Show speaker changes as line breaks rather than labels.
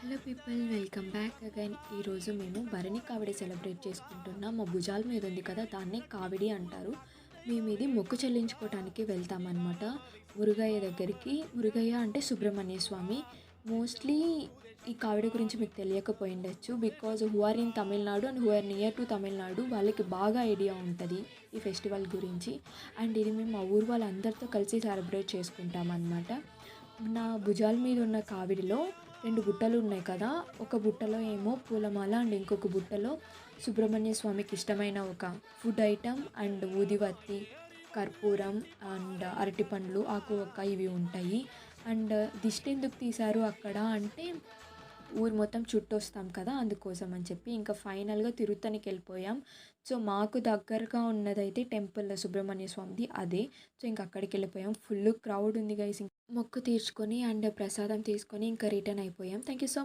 Hello people, welcome back again. ఈరోజు మేము Bharani కావిడి celebrate చేసుకుంటున్నాం. మా భుజాల మీద ఉంది కదా, దాన్నే కావిడి అంటారు. మేము ఇది మొక్కు చెల్లించుకోవడానికి వెళ్తామన్నమాట మురుగయ్య దగ్గరికి. మురుగయ్య అంటే సుబ్రహ్మణ్య స్వామి. మోస్ట్లీ ఈ కావిడి గురించి మీకు తెలియకపోయిండొచ్చు, because who are in Tamil Nadu and who are near to Tamil Nadu వాళ్ళకి బాగా ఐడియా ఉంటుంది ఈ ఫెస్టివల్ గురించి. అండ్ ఇది మేము మా ఊరు వాళ్ళందరితో కలిసి సెలబ్రేట్ చేసుకుంటాం అన్నమాట. నా భుజాల మీద ఉన్న కావిడిలో 2 బుట్టలు ఉన్నాయి కదా, ఒక బుట్టలో ఏమో పూలమాల అండ్ ఇంకొక బుట్టలో సుబ్రహ్మణ్య స్వామికి ఇష్టమైన ఒక ఫుడ్ ఐటమ్ అండ్ ఊదివత్తి, కర్పూరం అండ్ అరటిపండ్లు, ఆకు ఒక్క ఇవి ఉంటాయి. అండ్ దిష్టి ఎందుకు తీశారు అక్కడ అంటే, ఊరు మొత్తం చుట్టొస్తాం కదా అందుకోసం అని చెప్పి. ఇంకా ఫైనల్గా తిరుత్తనికి వెళ్ళిపోయాం. సో మాకు దగ్గరగా ఉన్నదైతే టెంపుల్ సుబ్రహ్మణ్య స్వామిది అదే. సో ఇంక అక్కడికి వెళ్ళిపోయాం. ఫుల్ క్రౌడ్ ఉంది గైస్. మొక్కు తీర్చుకొని అండ్ ప్రసాదం తీసుకొని ఇంకా రిటర్న్ అయిపోయాం. Thank you so